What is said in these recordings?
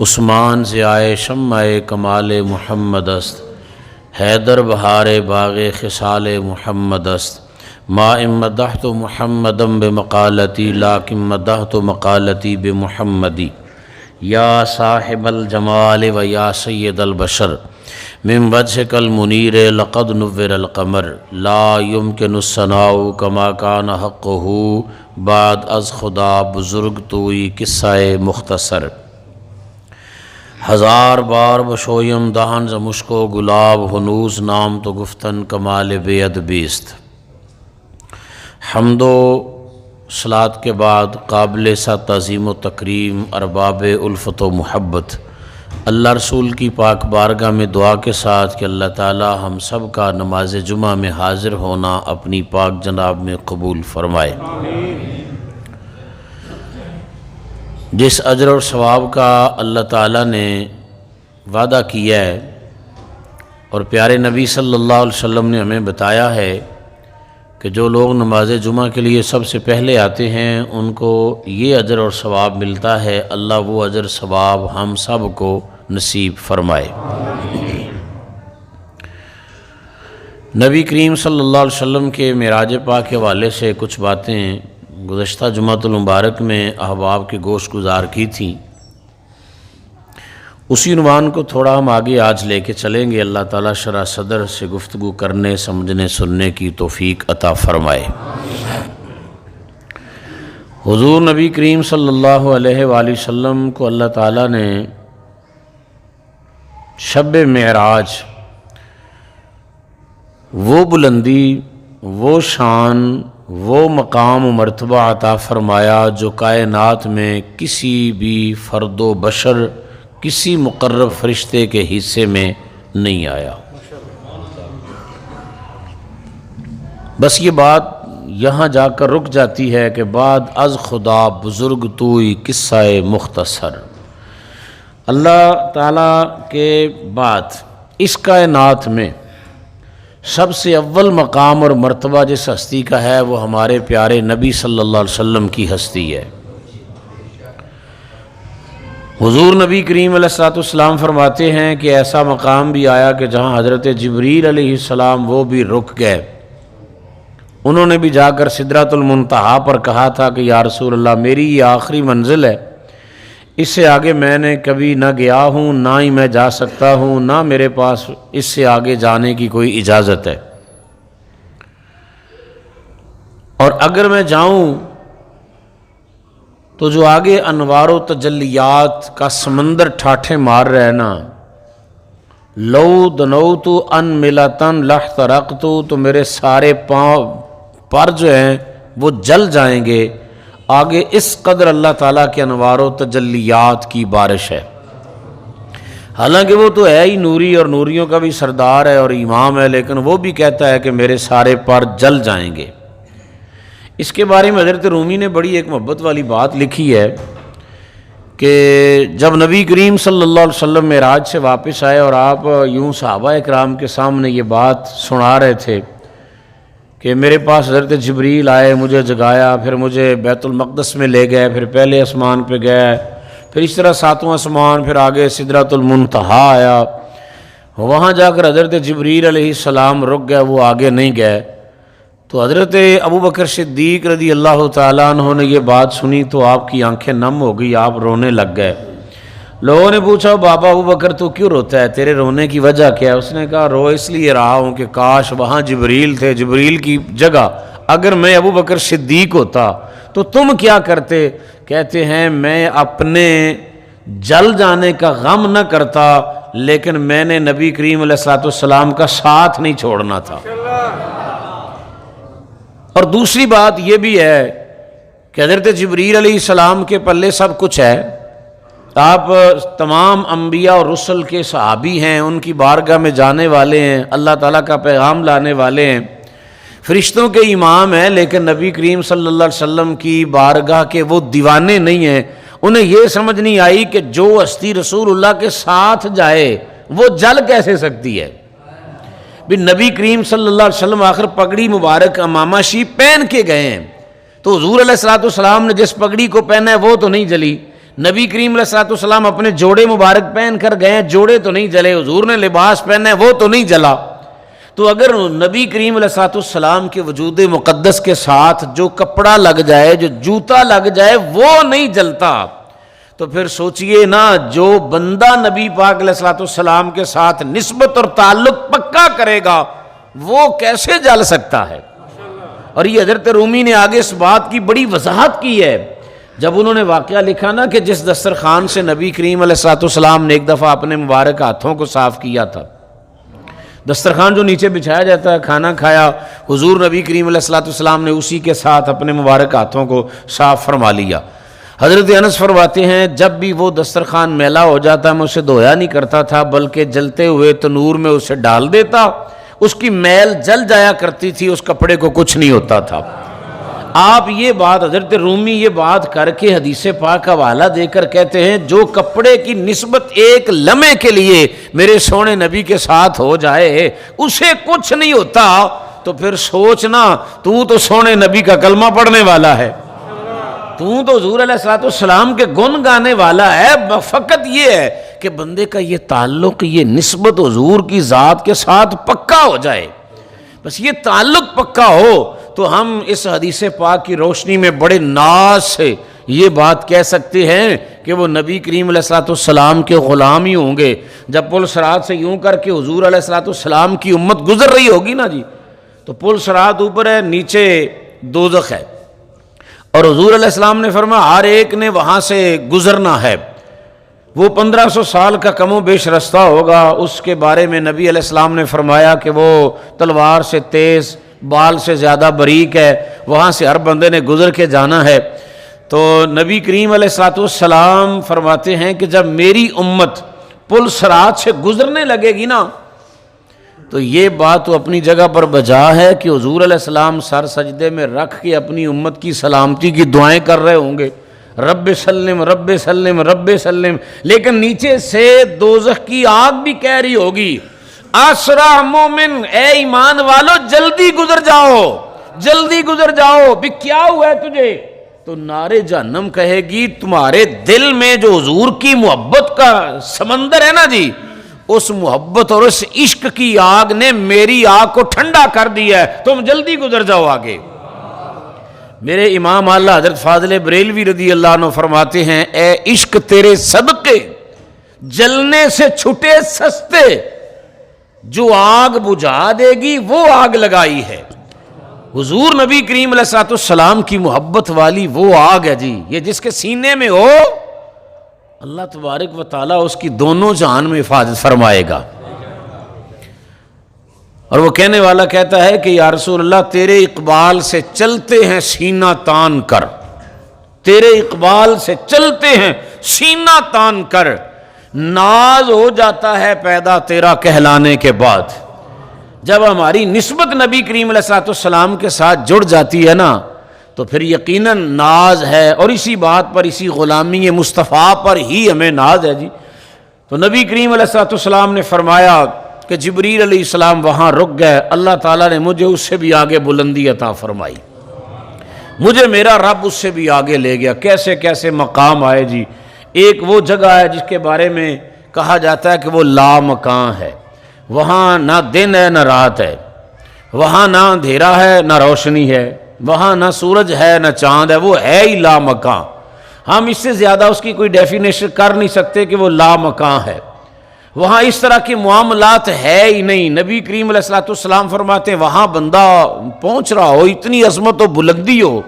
عثمان ضیائے شمع کمال محمد است، حیدر بہار باغ خصال محمد است۔ ما مدحت محمدم بمقالتی لیکن مدحت مقالتی بمحمدی۔ یا صاحب الجمال و یا سید البشر، من وجهک المنیر لقد نور القمر، لا يمکن الثناء کما کان حقہ، بعد از خدا بزرگ توئی قصہ مختصر۔ ہزار بار بشویم دہن ز مشک و گلاب، ہنوز نام تو گفتن کمال بے ادبی است۔ حمد و صلاۃ کے بعد قابل سا تعظیم و تکریم ارباب الفت و محبت اللہ رسول کی پاک بارگاہ میں دعا کے ساتھ کہ اللہ تعالی ہم سب کا نماز جمعہ میں حاضر ہونا اپنی پاک جناب میں قبول فرمائے۔ جس اجر اور ثواب کا اللہ تعالیٰ نے وعدہ کیا ہے اور پیارے نبی صلی اللہ علیہ وسلم نے ہمیں بتایا ہے کہ جو لوگ نماز جمعہ کے لیے سب سے پہلے آتے ہیں ان کو یہ اجر اور ثواب ملتا ہے، اللہ وہ اجر ثواب ہم سب کو نصیب فرمائے۔ نبی کریم صلی اللہ علیہ وسلم کے معراج پاک کے حوالے سے کچھ باتیں گزشتہ جمعۃ المبارک میں احباب کے گوش گزار کی تھیں، اسی عنوان کو تھوڑا ہم آگے آج لے کے چلیں گے۔ اللہ تعالیٰ شرح صدر سے گفتگو کرنے سمجھنے سننے کی توفیق عطا فرمائے۔ حضور نبی کریم صلی اللہ علیہ وآلہ وسلم کو اللہ تعالیٰ نے شب معراج وہ بلندی، وہ شان، وہ مقام و مرتبہ عطا فرمایا جو کائنات میں کسی بھی فرد و بشر، کسی مقرب فرشتے کے حصے میں نہیں آیا۔ بس یہ بات یہاں جا کر رک جاتی ہے کہ بعد از خدا بزرگ توئی قصہ مختصر۔ اللہ تعالیٰ کے بعد اس کائنات میں سب سے اول مقام اور مرتبہ جس ہستی کا ہے وہ ہمارے پیارے نبی صلی اللہ علیہ وسلم کی ہستی ہے۔ حضور نبی کریم علیہ السلام فرماتے ہیں کہ ایسا مقام بھی آیا کہ جہاں حضرت جبریل علیہ السلام وہ بھی رک گئے، انہوں نے بھی جا کر سدرۃ المنتہا پر کہا تھا کہ یا رسول اللہ میری یہ آخری منزل ہے، اس سے آگے میں نے کبھی نہ گیا ہوں، نہ ہی میں جا سکتا ہوں، نہ میرے پاس اس سے آگے جانے کی کوئی اجازت ہے، اور اگر میں جاؤں تو جو آگے انوار و تجلیات کا سمندر ٹھاٹھے مار رہے نا، لو دنوت ان ملتن لاحترقت، تو میرے سارے پاؤں پر جو ہیں وہ جل جائیں گے، آگے اس قدر اللہ تعالیٰ کے انوار و تجلیات کی بارش ہے۔ حالانکہ وہ تو ہے ہی نوری اور نوریوں کا بھی سردار ہے اور امام ہے، لیکن وہ بھی کہتا ہے کہ میرے سارے پر جل جائیں گے۔ اس کے بارے میں حضرت رومی نے بڑی ایک محبت والی بات لکھی ہے کہ جب نبی کریم صلی اللہ علیہ وسلم معراج سے واپس آئے اور آپ یوں صحابہ اکرام کے سامنے یہ بات سنا رہے تھے کہ میرے پاس حضرت جبریل آئے، مجھے جگایا، پھر مجھے بیت المقدس میں لے گئے، پھر پہلے آسمان پہ گئے، پھر اس طرح ساتواں آسمان، پھر آگے سدرۃ المنتہا آیا، وہاں جا کر حضرت جبریل علیہ السلام رک گئے، وہ آگے نہیں گئے۔ تو حضرت ابوبکر صدیق رضی اللہ تعالیٰ عنہ نے یہ بات سنی تو آپ کی آنکھیں نم ہو گئی، آپ رونے لگ گئے۔ لوگوں نے پوچھا بابا ابوبکر تو کیوں روتا ہے، تیرے رونے کی وجہ کیا ہے؟ اس نے کہا رو اس لیے رہا ہوں کہ کاش وہاں جبریل تھے، جبریل کی جگہ اگر میں ابوبکر صدیق ہوتا تو تم کیا کرتے؟ کہتے ہیں میں اپنے جل جانے کا غم نہ کرتا، لیکن میں نے نبی کریم علیہ السلام کا ساتھ نہیں چھوڑنا تھا۔ اور دوسری بات یہ بھی ہے کہ حضرت جبریل علیہ السلام کے پلے سب کچھ ہے، آپ تمام انبیاء اور رسل کے صحابی ہیں، ان کی بارگاہ میں جانے والے ہیں، اللہ تعالیٰ کا پیغام لانے والے ہیں، فرشتوں کے امام ہیں، لیکن نبی کریم صلی اللہ علیہ وسلم کی بارگاہ کے وہ دیوانے نہیں ہیں۔ انہیں یہ سمجھ نہیں آئی کہ جو ہستی رسول اللہ کے ساتھ جائے وہ جل کیسے سکتی ہے۔ بھی نبی کریم صلی اللہ علیہ وسلم آخر پگڑی مبارک امامہ شی پہن کے گئے ہیں، تو حضور علیہ السلام نے جس پگڑی کو پہنا ہے وہ تو نہیں جلی، نبی کریم علیہ السلام اپنے جوڑے مبارک پہن کر گئے، جوڑے تو نہیں جلے، حضور نے لباس پہنا ہے وہ تو نہیں جلا. تو اگر نبی کریم علیہ السلام کے وجود مقدس کے ساتھ جو کپڑا لگ جائے، جو جوتا لگ جائے وہ نہیں جلتا، تو پھر سوچئے نا جو بندہ نبی پاک علیہ السلام کے ساتھ نسبت اور تعلق پکا کرے گا وہ کیسے جل سکتا ہے. اور یہ حضرت رومی نے آگے اس بات کی بڑی وضاحت کی ہے جب انہوں نے واقعہ لکھا نا کہ جس دسترخوان سے نبی کریم علیہ السلام نے ایک دفعہ اپنے مبارک ہاتھوں کو صاف کیا تھا، دسترخوان جو نیچے بچھایا جاتا ہے، کھانا کھایا، حضور نبی کریم علیہ السلام نے اسی کے ساتھ اپنے مبارک ہاتھوں کو صاف فرما لیا. حضرت انس فرماتے ہیں جب بھی وہ دسترخوان میلا ہو جاتا میں اسے دھویا نہیں کرتا تھا بلکہ جلتے ہوئے تنور میں اسے ڈال دیتا، اس کی میل جل جایا کرتی تھی، اس کپڑے کو کچھ نہیں ہوتا تھا. آپ یہ بات حضرت رومی یہ بات کر کے حدیث پاک کا حوالہ دے کر کہتے ہیں جو کپڑے کی نسبت ایک لمحے کے لیے میرے سونے نبی کے ساتھ ہو جائے اسے کچھ نہیں ہوتا. تو پھر سوچنا تو سونے نبی کا کلمہ پڑھنے والا ہے، تو حضور علیہ السلام کے گن گانے والا ہے. فقط یہ ہے کہ بندے کا یہ تعلق، یہ نسبت حضور کی ذات کے ساتھ پکا ہو جائے، بس یہ تعلق پکا ہو تو ہم اس حدیث پاک کی روشنی میں بڑے ناز سے یہ بات کہہ سکتے ہیں کہ وہ نبی کریم علیہ السلام کے غلام ہی ہوں گے. جب پل صراط سے یوں کر کے حضور علیہ السلام کی امت گزر رہی ہوگی نا جی، تو پل صراط اوپر ہے، نیچے دوزخ ہے، اور حضور علیہ السلام نے فرمایا ہر ایک نے وہاں سے گزرنا ہے. وہ 1500 سال کا کم و بیش رستہ ہوگا. اس کے بارے میں نبی علیہ السلام نے فرمایا کہ وہ تلوار سے تیز، بال سے زیادہ باریک ہے، وہاں سے ہر بندے نے گزر کے جانا ہے. تو نبی کریم علیہ السلام فرماتے ہیں کہ جب میری امت پل صراط سے گزرنے لگے گی نا تو یہ بات تو اپنی جگہ پر بجا ہے کہ حضور علیہ السلام سر سجدے میں رکھ کے اپنی امت کی سلامتی کی دعائیں کر رہے ہوں گے، رب سلم رب سلم رب سلم، لیکن نیچے سے دوزخ کی آگ بھی کہہ رہی ہوگی اسرع مومن، اے ایمان والو جلدی گزر جاؤ، جلدی گزر جاؤ، بھی کیا ہوا ہے تجھے؟ تو نارے جہنم کہے گی تمہارے دل میں جو حضور کی محبت کا سمندر ہے نا جی، اس محبت اور اس عشق کی آگ نے میری آگ کو ٹھنڈا کر دیا ہے، تم جلدی گزر جاؤ آگے. میرے امام اعلی حضرت فاضل بریلوی رضی اللہ عنہ فرماتے ہیں اے عشق تیرے صدقے جلنے سے چھٹے سستے، جو آگ بجھا دے گی وہ آگ لگائی ہے. حضور نبی کریم علیہ السلام کی محبت والی وہ آگ ہے جی، یہ جس کے سینے میں ہو اللہ تبارک و تعالیٰ اس کی دونوں جہان میں حفاظت فرمائے گا. اور وہ کہنے والا کہتا ہے کہ یا رسول اللہ تیرے اقبال سے چلتے ہیں سینہ تان کر، تیرے اقبال سے چلتے ہیں سینہ تان کر، ناز ہو جاتا ہے پیدا تیرا کہلانے کے بعد. جب ہماری نسبت نبی کریم علیہ السلام کے ساتھ جڑ جاتی ہے نا تو پھر یقیناً ناز ہے، اور اسی بات پر، اسی غلامی مصطفیٰ پر ہی ہمیں ناز ہے جی. تو نبی کریم علیہ السلام نے فرمایا کہ جبریل علیہ السلام وہاں رک گئے، اللہ تعالیٰ نے مجھے اس سے بھی آگے بلندی عطا فرمائی، مجھے میرا رب اس سے بھی آگے لے گیا. کیسے کیسے مقام آئے جی. ایک وہ جگہ ہے جس کے بارے میں کہا جاتا ہے کہ وہ لا مکان ہے، وہاں نہ دن ہے نہ رات ہے، وہاں نہ اندھیرا ہے نہ روشنی ہے، وہاں نہ سورج ہے نہ چاند ہے، وہ ہے ہی لا مکان. ہم اس سے زیادہ اس کی کوئی ڈیفینیشن کر نہیں سکتے کہ وہ لا مکان ہے. وہاں اس طرح کے معاملات ہے ہی نہیں. نبی کریم علیہ السلام فرماتے ہیں وہاں بندہ پہنچ رہا ہو، اتنی عظمت و بلندی ہو،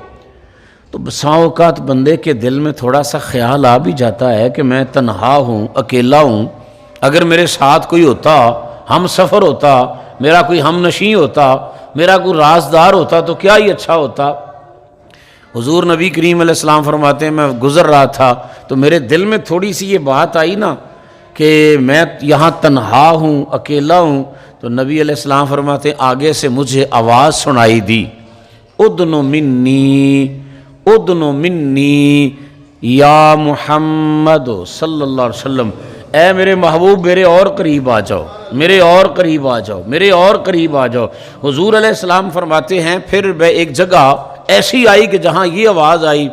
تو بسا اوقات بندے کے دل میں تھوڑا سا خیال آ بھی جاتا ہے کہ میں تنہا ہوں، اکیلا ہوں. اگر میرے ساتھ کوئی ہوتا، ہم سفر ہوتا، میرا کوئی ہم نشیں ہوتا، میرا کوئی رازدار ہوتا تو کیا ہی اچھا ہوتا. حضور نبی کریم علیہ السلام فرماتے ہیں میں گزر رہا تھا تو میرے دل میں تھوڑی سی یہ بات آئی نا کہ میں یہاں تنہا ہوں، اکیلا ہوں. تو نبی علیہ السلام فرماتے ہیں آگے سے مجھے آواز سنائی دی، ادنو منی ادنو منی یا محمد صلی اللہ علیہ وسلم، اے میرے محبوب میرے اور قریب آ جاؤ، میرے اور قریب آ جاؤ، میرے اور قریب آ جاؤ. حضور علیہ السلام فرماتے ہیں پھر میں ایک جگہ ایسی آئی کہ جہاں یہ آواز آئی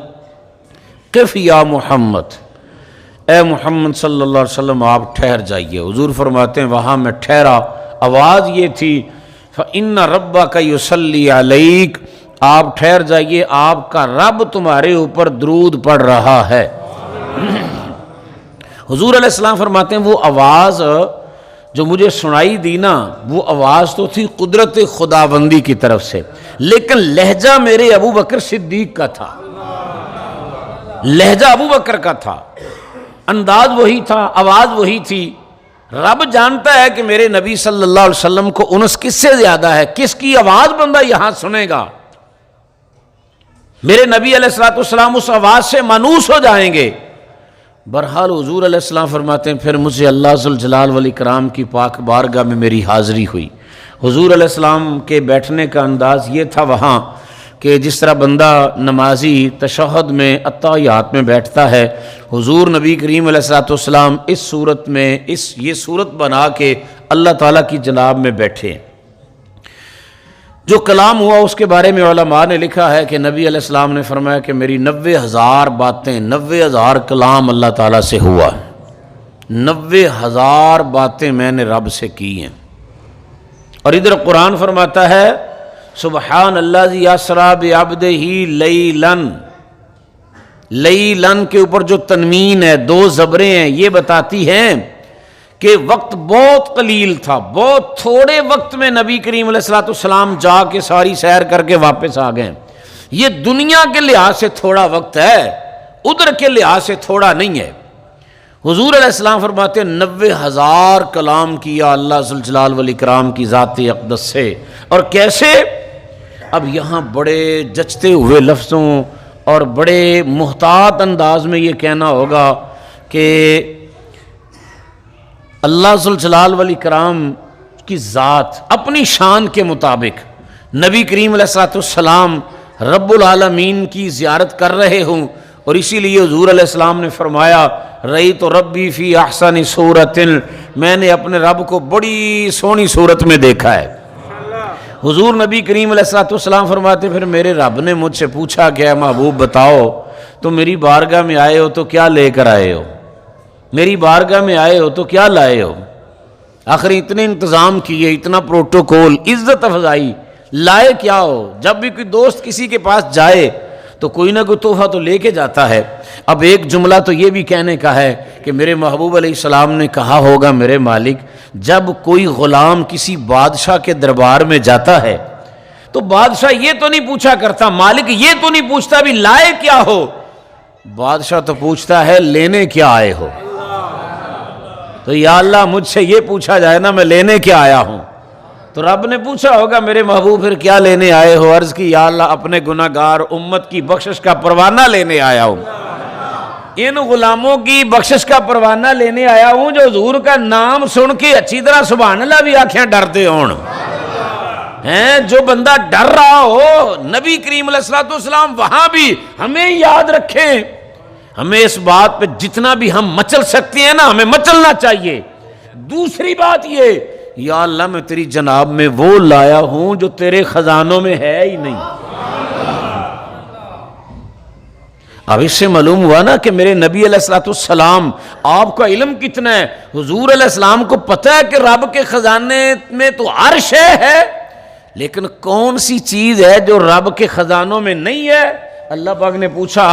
قف یا محمد، اے محمد صلی اللہ علیہ وسلم آپ ٹھہر جائیے۔ حضور فرماتے ہیں وہاں میں ٹھہرا، آواز یہ تھی فَإِنَّ رَبَّكَ يُصَلِّي عَلَيْكَ، آپ ٹھہر جائیے، آپ کا رب تمہارے اوپر درود پڑھ رہا ہے۔ حضور علیہ السلام فرماتے ہیں وہ آواز جو مجھے سنائی دی نا، وہ آواز تو تھی قدرت خداوندی کی طرف سے، لیکن لہجہ میرے ابو بکر صدیق کا تھا، لہجہ ابو بکر کا تھا، انداز وہی تھا، آواز وہی تھی۔ رب جانتا ہے کہ میرے نبی صلی اللہ علیہ وسلم کو انس کس سے زیادہ ہے، کس کی آواز بندہ یہاں سنے گا۔ میرے نبی علیہ السلام اس آواز سے مانوس ہو جائیں گے۔ بہرحال حضور علیہ السلام فرماتے ہیں پھر مجھے اللہ ذوالجلال والاکرام کی پاک بارگاہ میں میری حاضری ہوئی۔ حضور علیہ السلام کے بیٹھنے کا انداز یہ تھا وہاں کہ جس طرح بندہ نمازی تشہد میں اتحیات میں بیٹھتا ہے، حضور نبی کریم علیہ السلام اس صورت میں یہ صورت بنا کے اللہ تعالیٰ کی جناب میں بیٹھے۔ جو کلام ہوا اس کے بارے میں علماء نے لکھا ہے کہ نبی علیہ السلام نے فرمایا کہ میری 90,000 باتیں، 90,000 کلام اللہ تعالیٰ سے ہوا، 90,000 باتیں میں نے رب سے کی ہیں۔ اور ادھر قرآن فرماتا ہے سبحان الذی اسریٰ بعبدہ لیلاً، لیلاً کے اوپر جو تنوین ہے، 2 زبریں ہیں، یہ بتاتی ہیں کہ وقت بہت قلیل تھا، بہت تھوڑے وقت میں نبی کریم علیہ السلام جا کے ساری سیر کر کے واپس آ گئے۔ یہ دنیا کے لحاظ سے تھوڑا وقت ہے، ادھر کے لحاظ سے تھوڑا نہیں ہے۔ حضور علیہ السلام فرماتے ہیں 90,000 کلام کیا اللہ ذوالجلال والاکرام کی ذات اقدس سے۔ اور کیسے؟ اب یہاں بڑے جچتے ہوئے لفظوں اور بڑے محتاط انداز میں یہ کہنا ہوگا کہ اللہ ذوالجلال والاکرام کی ذات اپنی شان کے مطابق نبی کریم علیہ السلام رب العالمین کی زیارت کر رہے ہوں، اور اسی لیے حضور علیہ السلام نے فرمایا رأیت ربی فی احسن صورت، میں نے اپنے رب کو بڑی سونی صورت میں دیکھا ہے۔ حضور نبی کریم علیہ السلام فرماتے پھر میرے رب نے مجھ سے پوچھا کہ اے محبوب بتاؤ تم میری بارگاہ میں آئے ہو تو کیا لے کر آئے ہو، میری بارگاہ میں آئے ہو تو کیا لائے ہو؟ آخر اتنے انتظام کیے، اتنا پروٹوکول، عزت افزائی، لائے کیا ہو؟ جب بھی کوئی دوست کسی کے پاس جائے تو کوئی نہ کوئی تحفہ تو لے کے جاتا ہے۔ اب ایک جملہ تو یہ بھی کہنے کا ہے کہ میرے محبوب علیہ السلام نے کہا ہوگا میرے مالک جب کوئی غلام کسی بادشاہ کے دربار میں جاتا ہے تو بادشاہ یہ تو نہیں پوچھا کرتا، مالک یہ تو نہیں پوچھتا بھی لائے کیا ہو، بادشاہ تو پوچھتا ہے لینے کیا آئے ہو۔ تو یا اللہ مجھ سے یہ پوچھا جائے نا میں لینے کیا آیا ہوں، تو رب نے پوچھا ہوگا میرے محبوب پھر کیا لینے آئے ہو؟ عرض کی یا اللہ اپنے گناہگار امت کی بخشش کا پروانہ لینے آیا ہوں، ان غلاموں کی بخشش کا پروانہ لینے آیا ہوں جو حضور کا نام سن کے اچھی طرح سبحان اللہ بھی آنکھیں ڈرتے ہوں ہیں۔ جو بندہ ڈر رہا ہو نبی کریم علیہ السلام وہاں بھی ہمیں یاد رکھیں، ہمیں اس بات پہ جتنا بھی ہم مچل سکتے ہیں نا ہمیں مچلنا چاہیے۔ دوسری بات یہ یا اللہ میں تیری جناب میں وہ لایا ہوں جو تیرے خزانوں میں ہے ہی نہیں۔ اب اس سے معلوم ہوا نا کہ میرے نبی علیہ السلام آپ کا علم کتنا ہے۔ حضور علیہ السلام کو پتہ ہے کہ رب کے خزانے میں تو عرش ہے، لیکن کون سی چیز ہے جو رب کے خزانوں میں نہیں ہے؟ اللہ پاک نے پوچھا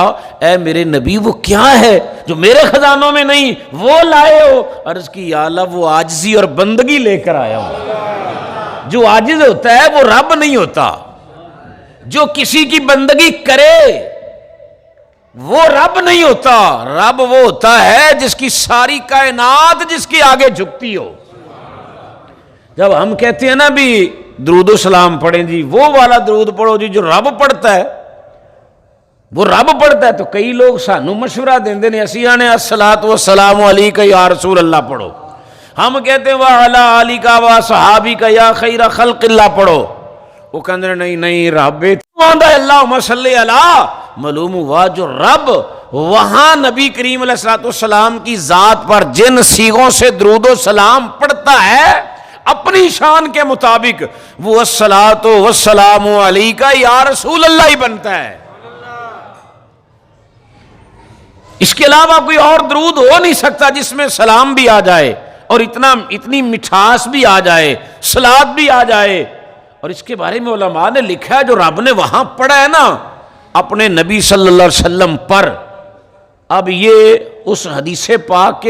اے میرے نبی وہ کیا ہے جو میرے خزانوں میں نہیں، وہ لائے ہو؟ عرض کی یا اللہ وہ عاجزی اور بندگی لے کر آیا ہوں۔ جو عاجز ہوتا ہے وہ رب نہیں ہوتا، جو کسی کی بندگی کرے وہ رب نہیں ہوتا، رب وہ ہوتا ہے جس کی ساری کائنات جس کے آگے جھکتی ہو۔ جب ہم کہتے ہیں نا بھی درود و سلام پڑھیں جی، وہ والا درود پڑھو جی جو رب پڑھتا ہے، وہ رب پڑھتا ہے، تو کئی لوگ سانو مشورہ دیندے نے اسی آنے الصلاۃ والسلام علیک یا رسول اللہ پڑھو، ہم کہتے ہیں وعلی آلک و صحابک یا خیر خلق اللہ پڑھو، وہ کہندے نہیں رب اللہم صلی علی، معلوم ہوا جو رب وہاں نبی کریم علیہ السلام کی ذات پر جن صیغوں سے درود و سلام پڑھتا ہے اپنی شان کے مطابق وہ الصلاۃ والسلام علیک یا رسول اللہ ہی بنتا ہے۔ اس کے علاوہ کوئی اور درود ہو نہیں سکتا جس میں سلام بھی آ جائے اور اتنی مٹھاس بھی آ جائے، صلات بھی آ جائے۔ اور اس کے بارے میں علماء نے لکھا ہے جو رب نے وہاں پڑھا ہے نا اپنے نبی صلی اللہ علیہ وسلم پر، اب یہ اس حدیث پاک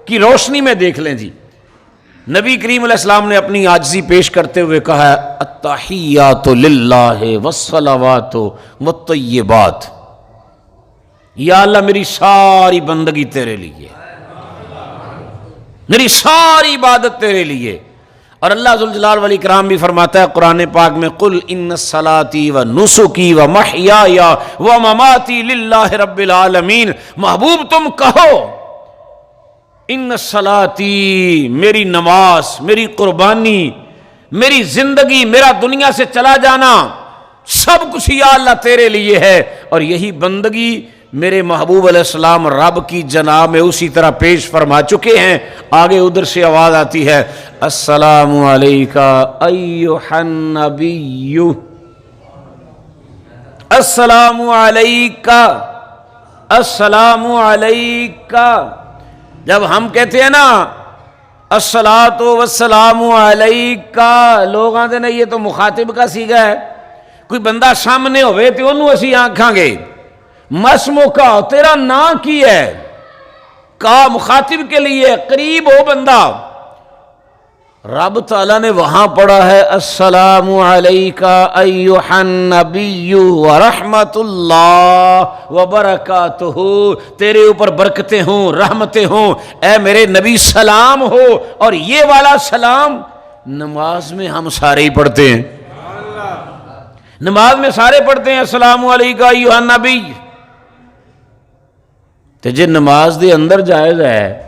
کی روشنی میں دیکھ لیں جی، نبی کریم علیہ السلام نے اپنی عاجزی پیش کرتے ہوئے کہا ہے التحیات للہ والصلوات والطیبات، یا اللہ میری ساری بندگی تیرے لیے، میری ساری عبادت تیرے لیے۔ اور اللہ ذوالجلال والاکرام بھی فرماتا ہے قرآن پاک میں قل ان صلاتی و نسکی و محیای و مماتی للہ رب العالمین، محبوب تم کہو ان صلاتی، میری نماز، میری قربانی، میری زندگی، میرا دنیا سے چلا جانا، سب کچھ یا اللہ تیرے لیے ہے، اور یہی بندگی میرے محبوب علیہ السلام رب کی جناب میں اسی طرح پیش فرما چکے ہیں۔ آگے ادھر سے آواز آتی ہے السلام علیکہ ایھا النبی، السلام علیکہ، السلام علیکہ۔ جب ہم کہتے ہیں نا الصلاۃ والسلام علیکہ، لوگ آتے ہیں یہ تو مخاطب کا صیغہ ہے، کوئی بندہ سامنے ہوئے تو انہوں اسی آنکھاں گے مسمو کا تیرا نا کی ہے، کا مخاطب کے لیے قریب ہو بندہ۔ رب تعالیٰ نے وہاں پڑھا ہے السلام علیکہ ایھا النبی ورحمۃ اللہ وبرکاتہ، تیرے اوپر برکتیں ہوں، رحمتیں ہوں، اے میرے نبی سلام ہو۔ اور یہ والا سلام نماز میں ہم سارے ہی پڑھتے ہیں، نماز میں سارے پڑھتے ہیں السلام علیکہ ایھا النبی۔ تو جے نماز دے اندر جائز ہے،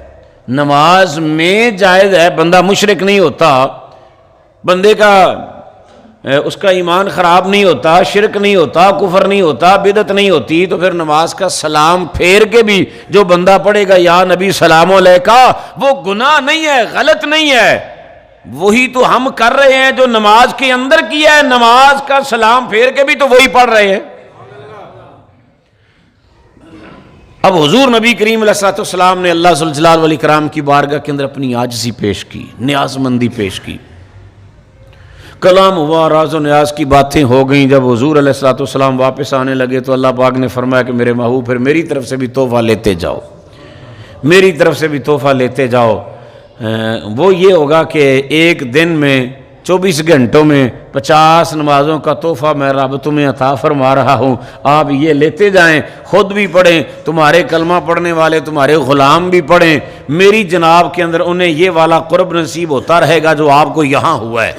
نماز میں جائز ہے، بندہ مشرک نہیں ہوتا، بندے کا اس کا ایمان خراب نہیں ہوتا، شرک نہیں ہوتا، کفر نہیں ہوتا، بدعت نہیں ہوتی، تو پھر نماز کا سلام پھیر کے بھی جو بندہ پڑھے گا یا نبی سلام علیکہ، وہ گناہ نہیں ہے، غلط نہیں ہے۔ وہی تو ہم کر رہے ہیں جو نماز کے اندر کیا ہے، نماز کا سلام پھیر کے بھی تو وہی پڑھ رہے ہیں۔ اب حضور نبی کریم علیہ الصلوۃ والسلام نے اللہ ذوالجلال والاکرام کی بارگاہ کے اندر اپنی عاجزی پیش کی، نیاز مندی پیش کی، کلام ہوا، راز و نیاز کی باتیں ہو گئیں۔ جب حضور علیہ الصلوۃ والسلام واپس آنے لگے تو اللہ پاک نے فرمایا کہ میرے محبوب پھر میری طرف سے بھی تحفہ لیتے جاؤ، میری طرف سے بھی تحفہ لیتے جاؤ۔ وہ یہ ہوگا کہ ایک دن میں 24 گھنٹوں میں 50 نمازوں کا تحفہ میں رب تمہیں عطا فرما رہا ہوں، آپ یہ لیتے جائیں، خود بھی پڑھیں، تمہارے کلمہ پڑھنے والے تمہارے غلام بھی پڑھیں، میری جناب کے اندر انہیں یہ والا قرب نصیب ہوتا رہے گا جو آپ کو یہاں ہوا ہے۔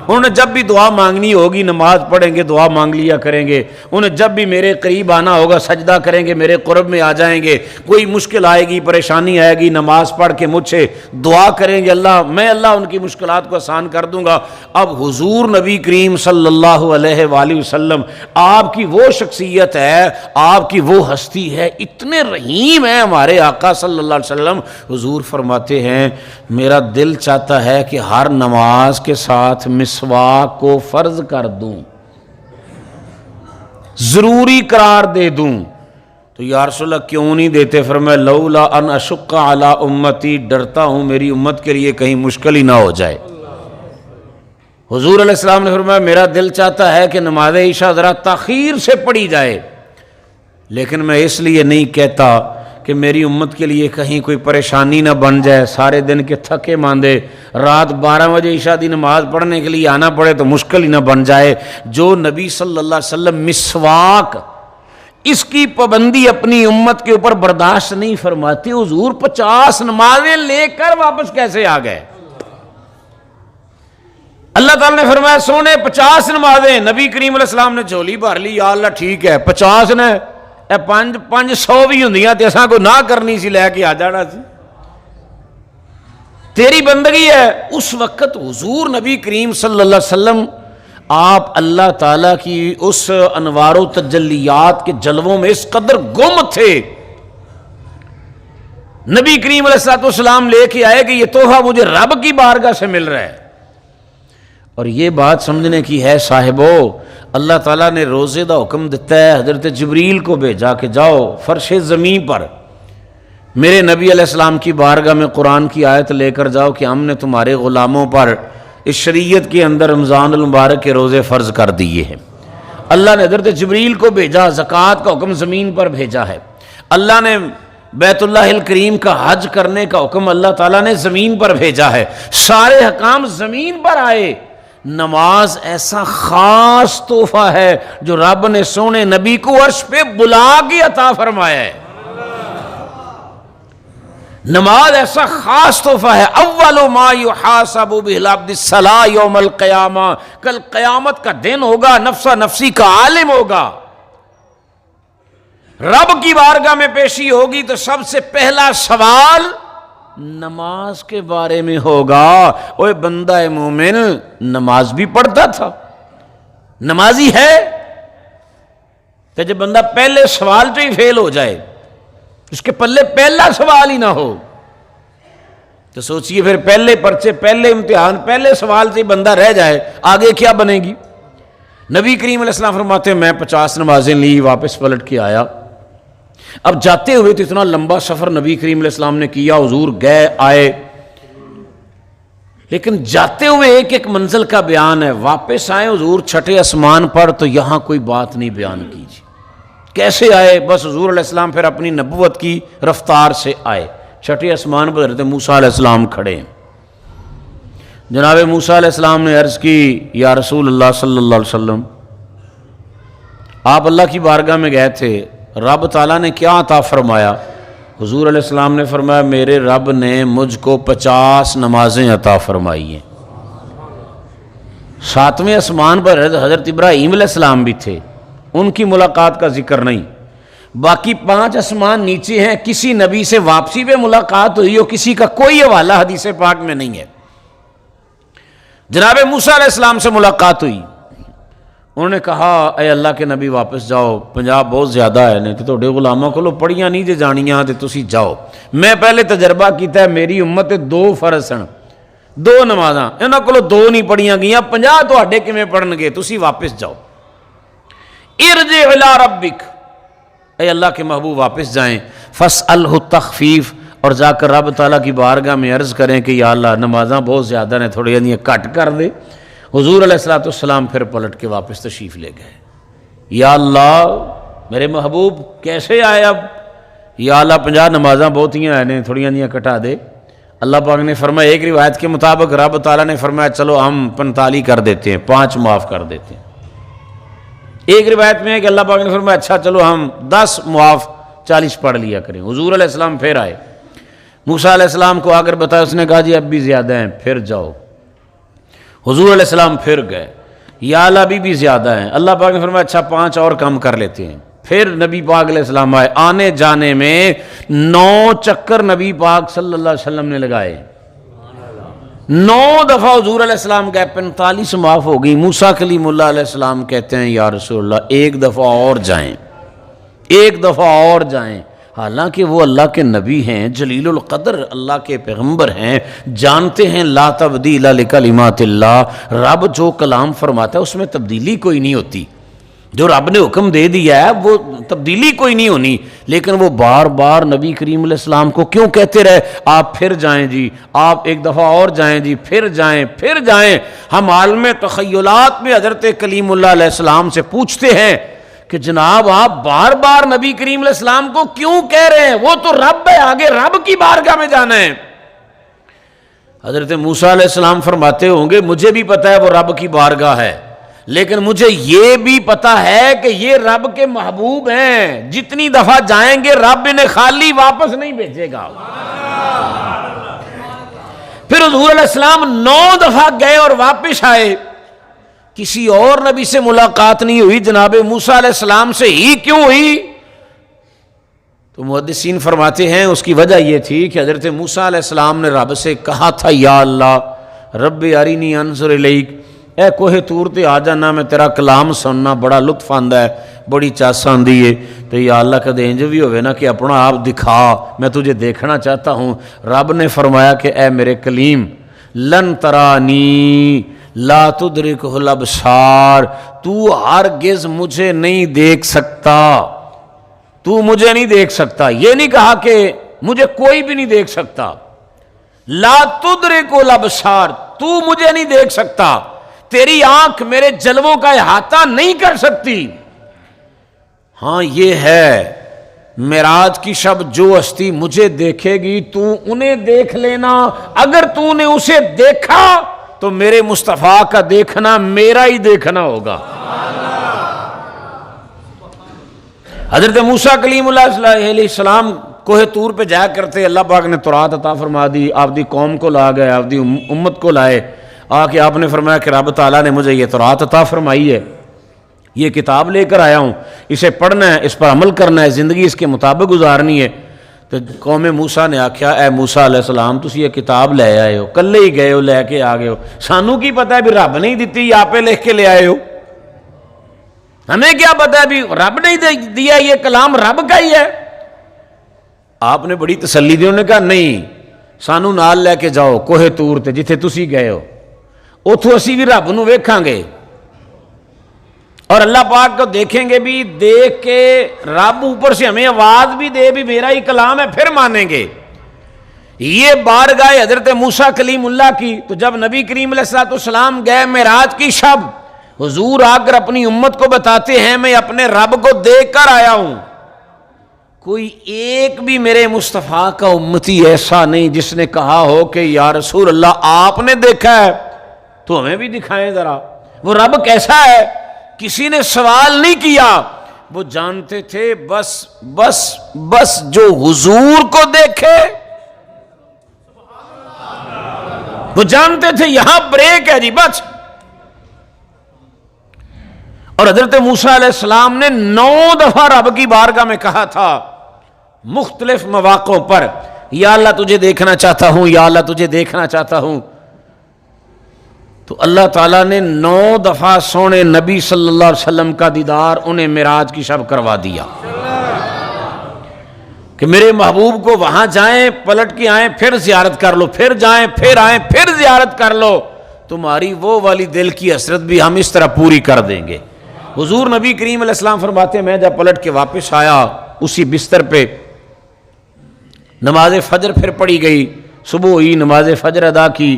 انہیں جب بھی دعا مانگنی ہوگی نماز پڑھیں گے، دعا مانگ لیا کریں گے، انہیں جب بھی میرے قریب آنا ہوگا سجدہ کریں گے، میرے قرب میں آ جائیں گے، کوئی مشکل آئے گی، پریشانی آئے گی، نماز پڑھ کے مجھ سے دعا کریں گے، اللہ ان کی مشکلات کو آسان کر دوں گا۔ اب حضور نبی کریم صلی اللہ علیہ وآلہ وسلم آپ کی وہ شخصیت ہے، آپ کی وہ ہستی ہے، اتنے رحیم ہیں ہمارے آقا صلی اللہ علیہ وسلم۔ حضور فرماتے ہیں میرا دل چاہتا ہے کہ ہر نماز کے ساتھ مسواک کو فرض کر دوں، ضروری قرار دے دوں۔ تو یا رسول اللہ کیوں نہیں دیتے؟ فرمایا لولا ان اشق علی امتی، ڈرتا ہوں میری امت کے لیے کہیں مشکل ہی نہ ہو جائے۔ حضور علیہ السلام نے فرمایا میرا دل چاہتا ہے کہ نماز عشاء ذرا تاخیر سے پڑھی جائے، لیکن میں اس لیے نہیں کہتا کہ میری امت کے لیے کہیں کوئی پریشانی نہ بن جائے، سارے دن کے تھکے ماندے رات 12 بجے عشاء دی نماز پڑھنے کے لیے آنا پڑے تو مشکل ہی نہ بن جائے۔ جو نبی صلی اللہ علیہ وسلم مسواک، اس کی پابندی اپنی امت کے اوپر برداشت نہیں فرماتی، حضور 50 نمازیں لے کر واپس کیسے آ گئے؟ اللہ تعالیٰ نے فرمایا سونے 50 نمازیں، نبی کریم علیہ السلام نے جھولی بھر لی، یا اللہ ٹھیک ہے 50 نے 500 بھی ہوندیاں تے اساں کو نہ کرنی سی، لے کے آ جانا سی، تیری بندگی ہے۔ اس وقت حضور نبی کریم صلی اللہ علیہ وسلم آپ اللہ تعالیٰ کی اس انوار و تجلیات کے جلووں میں اس قدر گم تھے، نبی کریم علیہ السلام لے کے آئے کہ یہ تحفہ مجھے رب کی بارگاہ سے مل رہا ہے۔ اور یہ بات سمجھنے کی ہے صاحبو، اللہ تعالیٰ نے روزے دا حکم دیتا ہے، حضرت جبریل کو بھیجا کہ جاؤ فرش زمین پر میرے نبی علیہ السلام کی بارگاہ میں قرآن کی آیت لے کر جاؤ کہ ہم نے تمہارے غلاموں پر اس شریعت کے اندر رمضان المبارک کے روزے فرض کر دیے ہیں۔ اللہ نے حضرت جبریل کو بھیجا، زکوٰۃ کا حکم زمین پر بھیجا ہے۔ اللہ نے بیت اللہ الکریم کا حج کرنے کا حکم اللہ تعالیٰ نے زمین پر بھیجا ہے، سارے حکام زمین پر آئے۔ نماز ایسا خاص تحفہ ہے جو رب نے سونے نبی کو عرش پہ بلا کے عطا فرمایا ہے۔ نماز ایسا خاص تحفہ ہے، اول ما یحاسب بہ العبد الصلاۃ یوم القیامہ، کل قیامت کا دن ہوگا، نفسا نفسی کا عالم ہوگا، رب کی بارگاہ میں پیشی ہوگی تو سب سے پہلا سوال نماز کے بارے میں ہوگا۔ اوے بندہ مومن نماز بھی پڑھتا تھا، نمازی ہے؟ کہ جب بندہ پہلے سوال تو ہی فیل ہو جائے، اس کے پلے پہلا سوال ہی نہ ہو، تو سوچئے پھر پہلے پرچے، پہلے امتحان، پہلے سوال سے بندہ رہ جائے، آگے کیا بنے گی؟ نبی کریم علیہ السلام فرماتے ہیں میں 50 نمازیں لی، واپس پلٹ کے آیا۔ اب جاتے ہوئے تو اتنا لمبا سفر نبی کریم علیہ السلام نے کیا، حضور گئے آئے، لیکن جاتے ہوئے ایک ایک منزل کا بیان ہے۔ واپس آئے حضور چھٹے آسمان پر تو یہاں کوئی بات نہیں بیان کیجیے، کیسے آئے؟ بس حضور علیہ السلام پھر اپنی نبوت کی رفتار سے آئے۔ چھٹے آسمان پر حضرت موسیٰ علیہ السلام کھڑے ہیں۔ جناب موسیٰ علیہ السلام نے عرض کی یا رسول اللہ صلی اللہ علیہ وسلم، آپ اللہ کی بارگاہ میں گئے تھے، رب تعالیٰ نے کیا عطا فرمایا؟ حضور علیہ السلام نے فرمایا میرے رب نے مجھ کو 50 نمازیں عطا فرمائی ہیں۔ 7ویں آسمان پر حضرت ابراہیم علیہ السلام بھی تھے، ان کی ملاقات کا ذکر نہیں۔ باقی 5 آسمان نیچے ہیں، کسی نبی سے واپسی پہ ملاقات ہوئی ہو کسی کا کوئی حوالہ حدیث پاک میں نہیں ہے۔ جناب موسیٰ علیہ السلام سے ملاقات ہوئی، انہوں نے کہا اے اللہ کے نبی واپس جاؤ، پنجاب بہت زیادہ ہے نے تو غلاموں کو پڑھیاں نہیں جے جانیاں تے تسی جاؤ، میں پہلے تجربہ کیتا ہے میری امت 2 فرض سن، 2 نمازاں انہاں کولوں 2 نہیں پڑھیاں گئیاں، 50 تہاڈے کیویں پڑھن گے؟ تسی واپس جاؤ۔ ارجع الی ربک، اے اللہ کے محبوب واپس جائیں، فاسألہ التخفیف، اور جا کر رب تعالیٰ کی بارگاہ میں عرض کریں کہ یا اللہ نمازاں بہت زیادہ نے، تھوڑی جہاں کٹ کر دے۔ حضور علیہ السلام پھر پلٹ کے واپس تشریف لے گئے۔ یا اللہ میرے محبوب کیسے آئے اب؟ یا اللہ 50 نمازاں بہت ہی ہیں، تھوڑی جہاں کٹا دے۔ اللہ پاک نے فرمایا، ایک روایت کے مطابق رب تعالیٰ نے فرمایا چلو ہم 45 کر دیتے ہیں، 5 معاف کر دیتے ہیں۔ ایک روایت میں ہے کہ اللہ پاک نے فرمایا اچھا چلو ہم 10 معاف 40 پڑھ لیا کریں۔ حضور علیہ السلام پھر آئے، موسیٰ علیہ السلام کو آ کر بتایا، اس نے کہا جی اب بھی زیادہ ہیں، پھر جاؤ۔ حضور علیہ السلام پھر گئے، یا اللہ بھی زیادہ ہیں۔ اللہ پاک نے فرمایا اچھا 5 اور کم کر لیتے ہیں۔ پھر نبی پاک علیہ السلام آئے، آنے جانے میں 9 چکر نبی پاک صلی اللہ علیہ وسلم نے لگائے، 9 دفعہ حضور علیہ السلام گئے، 45 معاف ہو گئی۔ موسیٰ کلیم اللہ علیہ السلام کہتے ہیں یا رسول اللہ 1 دفعہ اور جائیں، 1 دفعہ اور جائیں۔ حالانکہ وہ اللہ کے نبی ہیں، جلیل القدر اللہ کے پیغمبر ہیں، جانتے ہیں لا تبدیل لکلمات اللہ، رب جو کلام فرماتا ہے اس میں تبدیلی کوئی نہیں ہوتی، جو رب نے حکم دے دیا ہے وہ تبدیلی کوئی نہیں ہونی۔ لیکن وہ بار بار نبی کریم علیہ السلام کو کیوں کہتے رہے آپ پھر جائیں جی، آپ 1 دفعہ اور جائیں جی، پھر جائیں پھر جائیں۔ ہم عالم تخیلات میں حضرت کلیم اللہ علیہ السلام سے پوچھتے ہیں کہ جناب آپ بار بار نبی کریم علیہ السلام کو کیوں کہہ رہے ہیں؟ وہ تو رب ہے، آگے رب کی بارگاہ میں جانا ہے۔ حضرت موسیٰ علیہ السلام فرماتے ہوں گے مجھے بھی پتا ہے وہ رب کی بارگاہ ہے، لیکن مجھے یہ بھی پتا ہے کہ یہ رب کے محبوب ہیں، جتنی دفعہ جائیں گے رب انہیں خالی واپس نہیں بھیجے گا۔ پھر حضور علیہ السلام 9 دفعہ گئے اور واپس آئے، کسی اور نبی سے ملاقات نہیں ہوئی، جناب موسیٰ علیہ السلام سے ہی کیوں ہوئی؟ تو محدثین فرماتے ہیں اس کی وجہ یہ تھی کہ حضرت موسیٰ علیہ السلام نے رب سے کہا تھا یا اللہ رب ارینی انظر الیک، اے کوہ طور تے آ جانا، میں تیرا کلام سننا بڑا لطف آندا ہے، بڑی چاس آندی ہے، تو یا اللہ کدے انج بھی ہوئے نا کہ اپنا آپ دکھا، میں تجھے دیکھنا چاہتا ہوں۔ رب نے فرمایا کہ اے میرے کلیم لن ترانی لا تدرکہ الابصار، تو ہرگز مجھے نہیں دیکھ سکتا، تو مجھے نہیں دیکھ سکتا. یہ نہیں کہا کہ مجھے کوئی بھی نہیں دیکھ سکتا. لا تدرکہ الابصار، تو مجھے نہیں دیکھ سکتا، تیری آنکھ میرے جلووں کا احاطہ نہیں کر سکتی. ہاں یہ ہے معراج کی شب جو ہستی مجھے دیکھے گی تو انہیں دیکھ لینا. اگر تو نے اسے دیکھا تو میرے مصطفیٰ کا دیکھنا میرا ہی دیکھنا ہوگا. حضرت موسیٰ کلیم اللہ علیہ السلام کوہ طور پہ جایا کرتے، اللہ پاک نے تورات عطا فرما دی، آپ دی قوم کو لا گئے، آپ دی امت کو لائے. آ کے آپ نے فرمایا کہ رب تعالیٰ نے مجھے یہ تورات عطا فرمائی ہے، یہ کتاب لے کر آیا ہوں، اسے پڑھنا ہے، اس پر عمل کرنا ہے، زندگی اس کے مطابق گزارنی ہے. تو قوم موسیٰ نے آکھیا اے موسیٰ علیہ السلام تسی یہ کتاب لے آئے ہو، کلے ہی گئے ہو، لے کے آ گئے ہو، سانوں کی پتہ ہے بھی رب نہیں دیتی، آپ پہ لکھ کے لے آئے ہو، ہمیں کیا پتہ ہے بھی رب نہیں دیا، یہ کلام رب کا ہی ہے. آپ نے بڑی تسلی دی، انہوں نے کہا نہیں، سانوں نال لے کے جاؤ کوہ طور تے جتھے تسی گئے ہو، اتھوں اسی بھی رب نو ویکھاں گے اور اللہ پاک کو دیکھیں گے بھی، دیکھ کے رب اوپر سے ہمیں آواز بھی دے بھی میرا ہی کلام ہے، پھر مانیں گے. یہ بارگاہ حضرت موسیٰ کلیم اللہ کی. تو جب نبی کریم علیہ السلام گئے معراج کی شب، حضور آ کر اپنی امت کو بتاتے ہیں میں اپنے رب کو دیکھ کر آیا ہوں. کوئی ایک بھی میرے مصطفیٰ کا امتی ایسا نہیں جس نے کہا ہو کہ یا رسول اللہ آپ نے دیکھا ہے تو ہمیں بھی دکھائیں ذرا وہ رب کیسا ہے. کسی نے سوال نہیں کیا، وہ جانتے تھے بس بس بس جو حضور کو دیکھے، وہ جانتے تھے یہاں بریک ہے جی بس. اور حضرت موسیٰ علیہ السلام نے 9 دفعہ رب کی بارگاہ میں کہا تھا مختلف مواقعوں پر، یا اللہ تجھے دیکھنا چاہتا ہوں، یا اللہ تجھے دیکھنا چاہتا ہوں. تو اللہ تعالیٰ نے 9 دفعہ سونے نبی صلی اللہ علیہ وسلم کا دیدار انہیں معراج کی شب کروا دیا کہ میرے محبوب کو وہاں جائیں، پلٹ کے آئیں، پھر زیارت کر لو، پھر جائیں، پھر آئیں، پھر زیارت کر لو، تمہاری وہ والی دل کی حسرت بھی ہم اس طرح پوری کر دیں گے. حضور نبی کریم علیہ السلام فرماتے ہیں میں جب پلٹ کے واپس آیا اسی بستر پہ نماز فجر پھر پڑھی گئی، صبح ہوئی، نماز فجر ادا کی.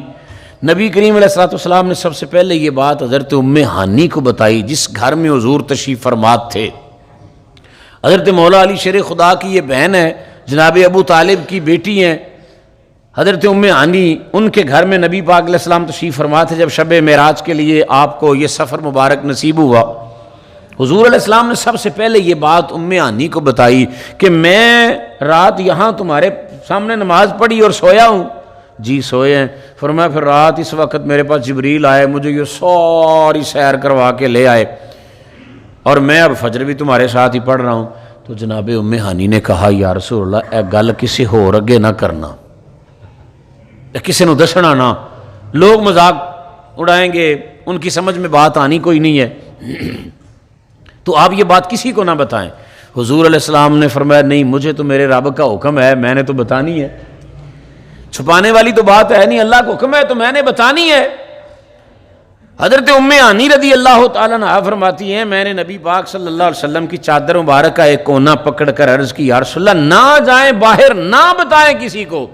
نبی کریم علیہ السلام نے سب سے پہلے یہ بات حضرت ام ہانی کو بتائی جس گھر میں حضور تشریف فرمات تھے. حضرت مولا علی شیر خدا کی یہ بہن ہے، جناب ابو طالب کی بیٹی ہیں حضرت ام ہانی، ان کے گھر میں نبی پاک علیہ السلام تشریف فرما تھے. جب شب معراج کے لیے آپ کو یہ سفر مبارک نصیب ہوا، حضور علیہ السلام نے سب سے پہلے یہ بات ام ہانی کو بتائی کہ میں رات یہاں تمہارے سامنے نماز پڑھی اور سویا ہوں. جی سوئے ہیں. فرمایا پھر رات اس وقت میرے پاس جبریل آئے، مجھے یہ ساری سیر کروا کے لے آئے اور میں اب فجر بھی تمہارے ساتھ ہی پڑھ رہا ہوں. تو جناب ام ہانی نے کہا یا رسول اللہ اے گل کسی ہور اگے نہ کرنا، کسی نو دسنا نہ، لوگ مذاق اڑائیں گے، ان کی سمجھ میں بات آنی کوئی نہیں ہے، تو آپ یہ بات کسی کو نہ بتائیں. حضور علیہ السلام نے فرمایا نہیں، مجھے تو میرے رب کا حکم ہے، میں نے تو بتانی ہے، چھپانے والی تو بات ہے نہیں، اللہ کا حکم ہے تو میں نے بتانی ہے. حضرت ام ہانی رضی اللہ تعالیٰ عنہا فرماتی ہیں میں نے نبی پاک صلی اللہ علیہ وسلم کی چادر مبارک کا ایک کونا پکڑ کر عرض کی یا رسول اللہ نہ جائیں باہر، نہ بتائیں کسی کو.